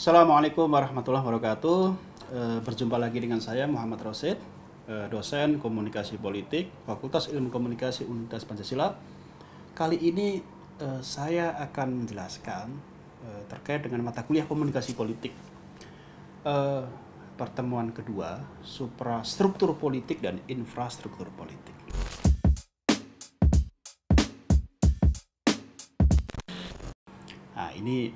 Assalamualaikum warahmatullahi wabarakatuh. Berjumpa lagi dengan saya Muhammad Rosid, dosen Komunikasi Politik, Fakultas Ilmu Komunikasi Universitas Pancasila. Kali ini saya akan menjelaskan terkait dengan mata kuliah Komunikasi Politik. Pertemuan kedua, suprastruktur politik dan infrastruktur politik. Nah, ini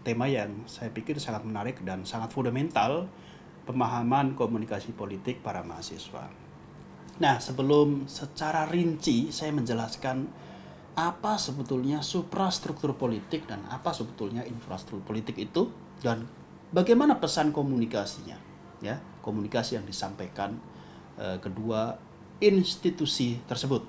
tema yang saya pikir sangat menarik dan sangat fundamental pemahaman komunikasi politik para mahasiswa. Nah, sebelum secara rinci saya menjelaskan apa sebetulnya suprastruktur politik dan apa sebetulnya infrastruktur politik itu dan bagaimana pesan komunikasinya, ya, komunikasi yang disampaikan kedua institusi tersebut.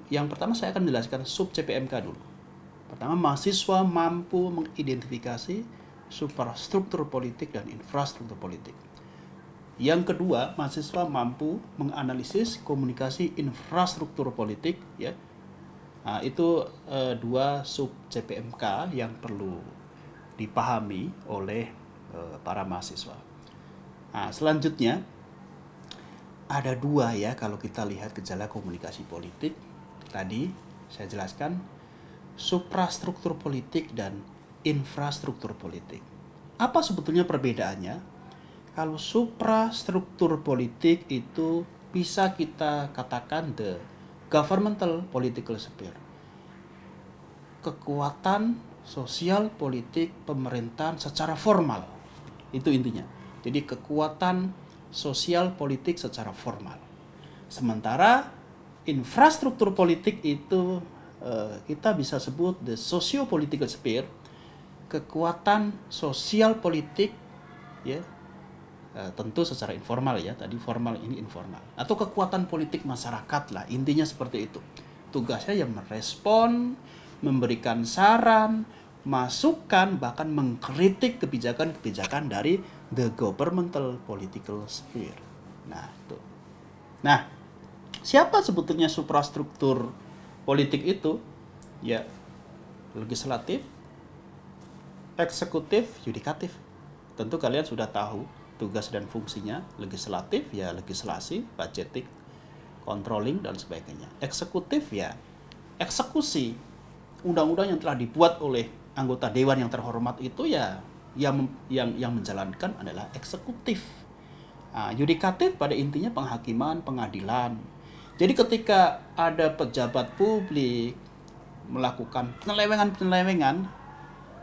Yang pertama saya akan menjelaskan sub CPMK dulu. Pertama, mahasiswa mampu mengidentifikasi suprastruktur politik dan infrastruktur politik. Yang kedua, mahasiswa mampu menganalisis komunikasi infrastruktur politik, ya. Nah, itu dua sub CPMK yang perlu dipahami oleh para mahasiswa. Nah, selanjutnya ada dua, ya, kalau kita lihat gejala komunikasi politik. Tadi saya jelaskan suprastruktur politik dan infrastruktur politik. Apa sebetulnya perbedaannya? Kalau suprastruktur politik itu bisa kita katakan the governmental political sphere. Kekuatan sosial politik pemerintahan secara formal. Itu intinya. Jadi kekuatan sosial politik secara formal. Sementara infrastruktur politik itu kita bisa sebut the socio-political sphere, kekuatan sosial politik, ya, tentu secara informal, ya, tadi formal ini informal, atau kekuatan politik masyarakat lah, intinya seperti itu. Tugasnya yang merespon, memberikan saran, masukan, bahkan mengkritik kebijakan-kebijakan dari the governmental political sphere. Nah, siapa sebetulnya suprastruktur politik itu? Ya, legislatif, eksekutif, yudikatif. Tentu kalian sudah tahu tugas dan fungsinya. Legislatif, ya legislasi, budgeting, controlling, dan sebagainya. Eksekutif, ya eksekusi undang-undang yang telah dibuat oleh anggota dewan yang terhormat itu, ya yang menjalankan adalah eksekutif. Nah, yudikatif pada intinya penghakiman, pengadilan. Jadi ketika ada pejabat publik melakukan penyelewengan,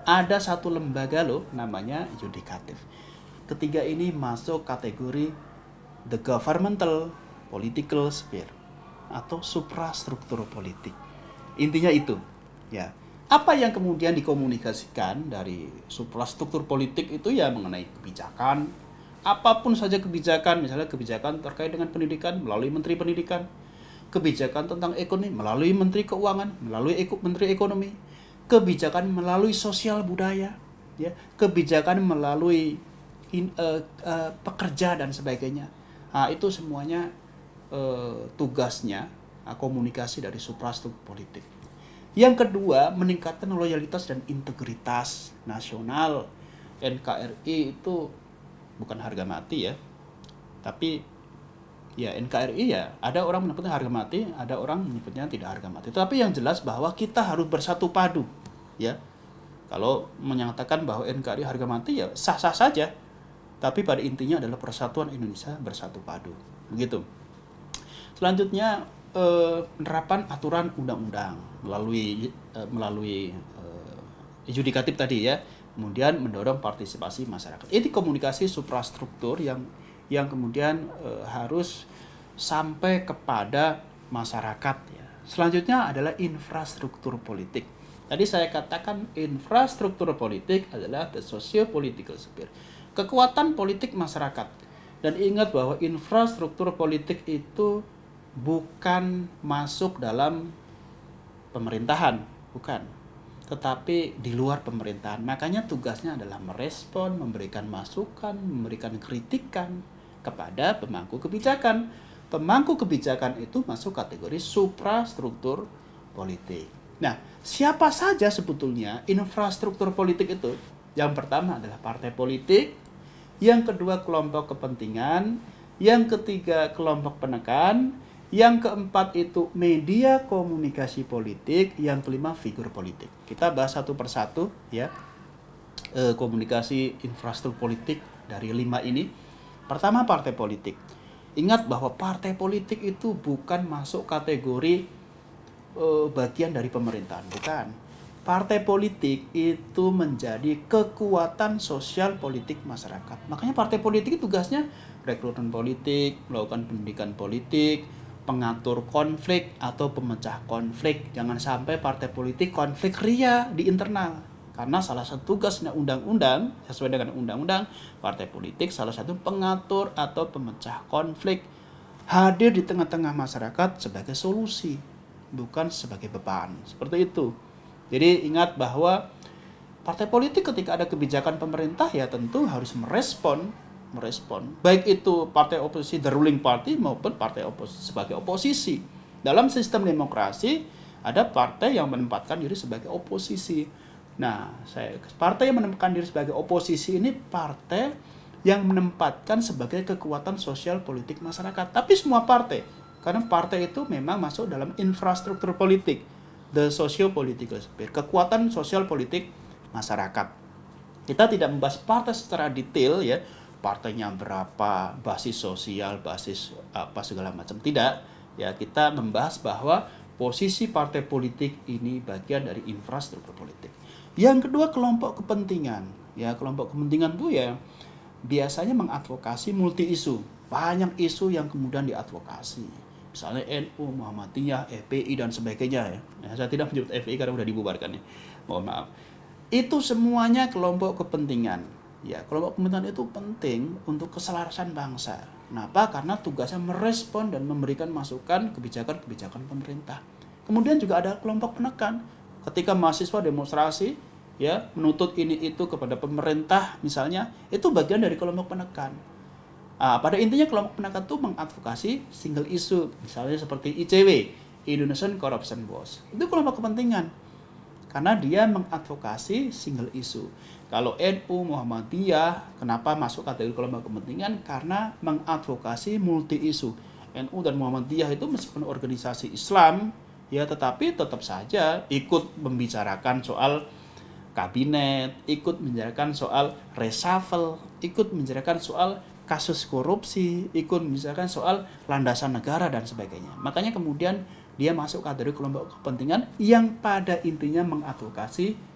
ada satu lembaga loh namanya yudikatif. Ketiga ini masuk kategori the governmental political sphere atau suprastruktur politik. Intinya itu, ya. Apa yang kemudian dikomunikasikan dari suprastruktur politik itu ya mengenai kebijakan, apapun saja kebijakan, misalnya kebijakan terkait dengan pendidikan melalui Menteri Pendidikan, kebijakan tentang ekonomi melalui Menteri Keuangan, melalui Menteri Ekonomi, kebijakan melalui sosial budaya, ya, kebijakan melalui pekerja dan sebagainya. Nah, itu semuanya tugasnya komunikasi dari suprastruktur politik. Yang kedua, meningkatkan loyalitas dan integritas nasional. NKRI itu bukan harga mati, ya, tapi ya NKRI, ya ada orang menyebutnya harga mati, ada orang menyebutnya tidak harga mati. Tapi yang jelas bahwa kita harus bersatu padu, ya. Kalau menyatakan bahwa NKRI harga mati, ya sah-sah saja. Tapi pada intinya adalah persatuan Indonesia bersatu padu. Begitu. Selanjutnya penerapan aturan undang-undang melalui yudikatif tadi, ya. Kemudian mendorong partisipasi masyarakat. Ini komunikasi suprastruktur yang kemudian harus sampai kepada masyarakat, ya. Selanjutnya adalah infrastruktur politik. Tadi saya katakan infrastruktur politik adalah the socio-political sphere, kekuatan politik masyarakat. Dan ingat bahwa infrastruktur politik itu bukan masuk dalam pemerintahan, bukan, tetapi di luar pemerintahan. Makanya tugasnya adalah merespon, memberikan masukan, memberikan kritikan kepada pemangku kebijakan. Pemangku kebijakan itu masuk kategori suprastruktur politik. Nah, siapa saja sebetulnya infrastruktur politik itu? Yang pertama adalah partai politik, yang kedua kelompok kepentingan, yang ketiga kelompok penekan, yang keempat itu media komunikasi politik, yang kelima figur politik. Kita bahas satu persatu ya, komunikasi infrastruktur politik dari 5 ini. Pertama, partai politik. Ingat bahwa partai politik itu bukan masuk kategori bagian dari pemerintahan, bukan. Partai politik itu menjadi kekuatan sosial politik masyarakat. Makanya partai politik itu tugasnya rekrutmen politik, melakukan pendidikan politik, pengatur konflik atau pemecah konflik. Jangan sampai partai politik konflik ria di internal. Karena salah satu tugasnya undang-undang, sesuai dengan undang-undang, partai politik salah satu pengatur atau pemecah konflik. Hadir di tengah-tengah masyarakat sebagai solusi, bukan sebagai beban. Seperti itu. Jadi ingat bahwa partai politik ketika ada kebijakan pemerintah ya tentu harus merespon. Baik itu partai oposisi, the ruling party, maupun partai oposisi sebagai oposisi. Dalam sistem demokrasi ada partai yang menempatkan diri sebagai oposisi. Nah, partai yang menempatkan diri sebagai oposisi ini partai yang menempatkan sebagai kekuatan sosial politik masyarakat. Tapi semua partai, karena partai itu memang masuk dalam infrastruktur politik, the socio-political sphere, kekuatan sosial politik masyarakat. Kita tidak membahas partai secara detail ya, partainya berapa, basis sosial, basis apa segala macam, tidak. Ya, kita membahas bahwa posisi partai politik ini bagian dari infrastruktur politik. Yang kedua, kelompok kepentingan. Ya, kelompok kepentingan itu ya biasanya mengadvokasi multi isu. Banyak isu yang kemudian diadvokasi. Misalnya NU, Muhammadiyah, FPI dan sebagainya ya. Saya tidak menyebut FPI karena sudah dibubarkan ya. Mohon maaf. Itu semuanya kelompok kepentingan. Ya, kelompok kepentingan itu penting untuk keselarasan bangsa. Kenapa? Karena tugasnya merespon dan memberikan masukan kebijakan-kebijakan pemerintah. Kemudian juga ada kelompok penekan. Ketika mahasiswa demonstrasi ya menuntut ini itu kepada pemerintah misalnya, itu bagian dari kelompok penekan. Pada intinya kelompok penekan itu mengadvokasi single issue, misalnya seperti ICW, Indonesian Corruption Watch. Itu kelompok kepentingan karena dia mengadvokasi single issue. Kalau NU, Muhammadiyah, kenapa masuk kategori kelompok kepentingan? Karena mengadvokasi multi isu. NU dan Muhammadiyah itu meskipun organisasi Islam ya, tetapi tetap saja ikut membicarakan soal kabinet, ikut membicarakan soal reshuffle, ikut membicarakan soal kasus korupsi, ikut membicarakan soal landasan negara dan sebagainya. Makanya kemudian dia masuk kategori kelompok kepentingan yang pada intinya mengadvokasi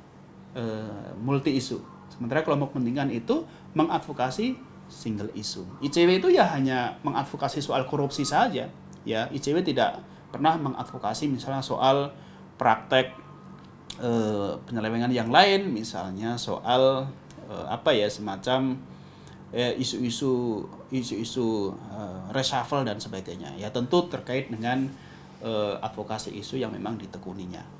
multi isu. Sementara kelompok kepentingan itu mengadvokasi single isu. ICW itu ya hanya mengadvokasi soal korupsi saja. Ya, ICW tidak pernah mengadvokasi misalnya soal praktek penyelewengan yang lain, misalnya soal semacam isu-isu reshuffle dan sebagainya. Ya tentu terkait dengan advokasi isu yang memang ditekuninya.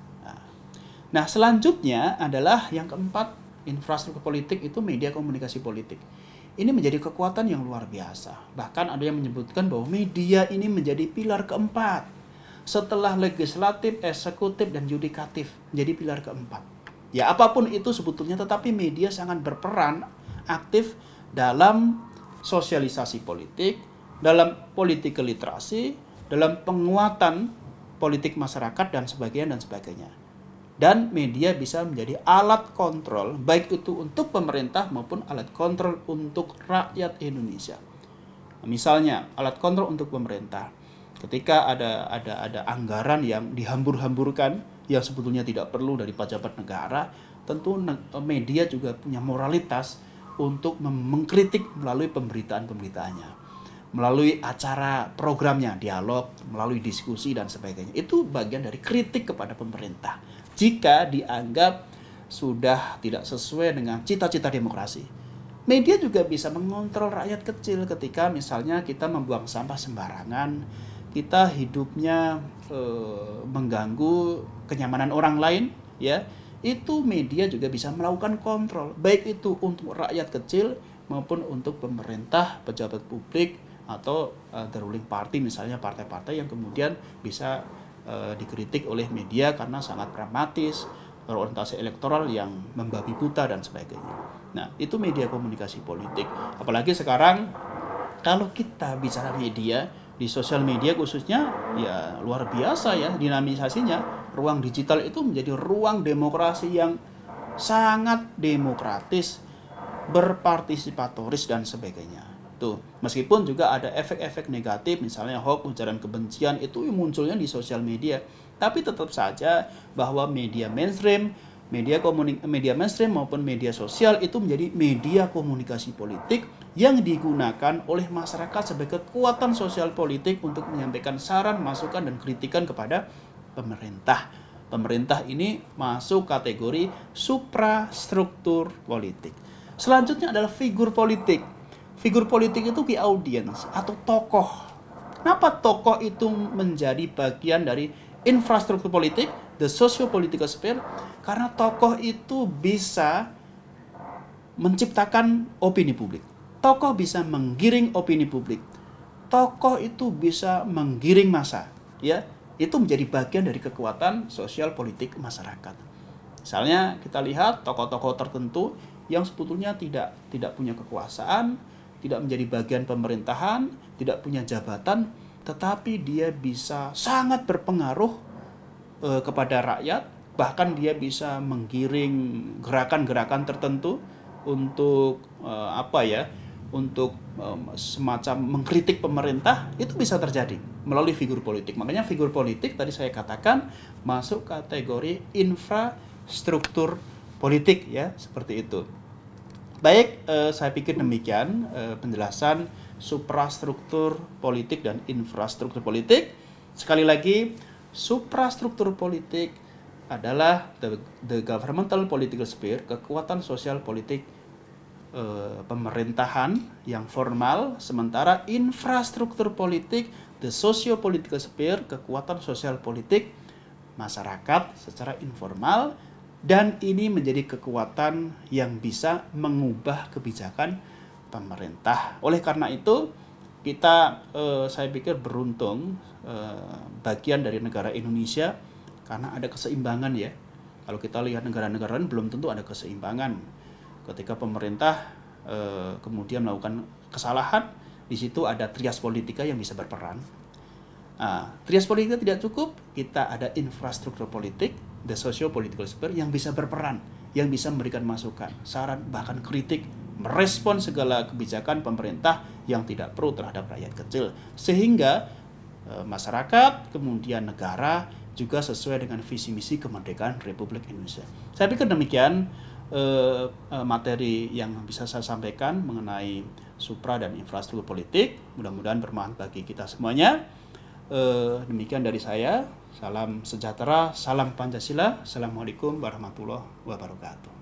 Nah, selanjutnya adalah yang keempat, infrastruktur politik itu media komunikasi politik. Ini menjadi kekuatan yang luar biasa. Bahkan ada yang menyebutkan bahwa media ini menjadi pilar keempat. Setelah legislatif, eksekutif, dan yudikatif, menjadi pilar keempat. Ya, apapun itu sebetulnya, tetapi media sangat berperan aktif dalam sosialisasi politik, dalam political literasi, dalam penguatan politik masyarakat, dan sebagainya. Dan media bisa menjadi alat kontrol, baik itu untuk pemerintah maupun alat kontrol untuk rakyat Indonesia. Misalnya, alat kontrol untuk pemerintah. Ketika ada anggaran yang dihambur-hamburkan, yang sebetulnya tidak perlu dari pejabat negara, tentu media juga punya moralitas untuk mengkritik melalui pemberitaan-pemberitaannya, melalui acara programnya, dialog, melalui diskusi dan sebagainya. Itu bagian dari kritik kepada pemerintah jika dianggap sudah tidak sesuai dengan cita-cita demokrasi. Media juga bisa mengontrol rakyat kecil ketika misalnya kita membuang sampah sembarangan, kita hidupnya mengganggu kenyamanan orang lain, ya. Itu media juga bisa melakukan kontrol, baik itu untuk rakyat kecil maupun untuk pemerintah, pejabat publik, atau the ruling party, misalnya partai-partai yang kemudian bisa dikritik oleh media karena sangat pragmatis, berorientasi elektoral yang membabi buta dan sebagainya. Nah, itu media komunikasi politik. Apalagi sekarang kalau kita bicara media, di sosial media khususnya, ya luar biasa ya dinamisasinya. Ruang digital itu menjadi ruang demokrasi yang sangat demokratis, berpartisipatoris dan sebagainya. Tuh, meskipun juga ada efek-efek negatif, misalnya hoax, ujaran kebencian itu munculnya di sosial media, tapi tetap saja bahwa media mainstream, media mainstream maupun media sosial itu menjadi media komunikasi politik yang digunakan oleh masyarakat sebagai kekuatan sosial politik untuk menyampaikan saran, masukan, dan kritikan kepada pemerintah. Pemerintah ini masuk kategori suprastruktur politik. Selanjutnya adalah figur politik. Figur politik itu key audience atau tokoh. Kenapa tokoh itu menjadi bagian dari infrastruktur politik, the socio-political sphere? Karena tokoh itu bisa menciptakan opini publik. Tokoh bisa menggiring opini publik. Tokoh itu bisa menggiring massa, ya. Itu menjadi bagian dari kekuatan sosial politik masyarakat. Misalnya kita lihat tokoh-tokoh tertentu yang sebetulnya tidak punya kekuasaan, tidak menjadi bagian pemerintahan, tidak punya jabatan, tetapi dia bisa sangat berpengaruh kepada rakyat, bahkan dia bisa menggiring gerakan-gerakan tertentu untuk untuk semacam mengkritik pemerintah. Itu bisa terjadi melalui figur politik. Makanya figur politik tadi saya katakan masuk kategori infrastruktur politik, ya, seperti itu. Baik, saya pikir demikian penjelasan suprastruktur politik dan infrastruktur politik. Sekali lagi, suprastruktur politik adalah the governmental political sphere, kekuatan sosial politik pemerintahan yang formal, sementara infrastruktur politik, the socio-political sphere, kekuatan sosial politik masyarakat secara informal. Dan ini menjadi kekuatan yang bisa mengubah kebijakan pemerintah. Oleh karena itu, kita saya pikir beruntung bagian dari negara Indonesia karena ada keseimbangan, ya. Kalau kita lihat negara-negara lain belum tentu ada keseimbangan. Ketika pemerintah kemudian melakukan kesalahan, di situ ada trias politika yang bisa berperan. Trias politika tidak cukup, kita ada infrastruktur politik, the socio-political sphere yang bisa berperan, yang bisa memberikan masukan, saran, bahkan kritik, merespon segala kebijakan pemerintah yang tidak pro terhadap rakyat kecil. Sehingga masyarakat, kemudian negara juga sesuai dengan visi misi kemerdekaan Republik Indonesia. Saya pikir demikian materi yang bisa saya sampaikan mengenai supra dan infrastruktur politik. Mudah-mudahan bermanfaat bagi kita semuanya. Demikian dari saya. Salam sejahtera, salam Pancasila. Assalamualaikum warahmatullahi wabarakatuh.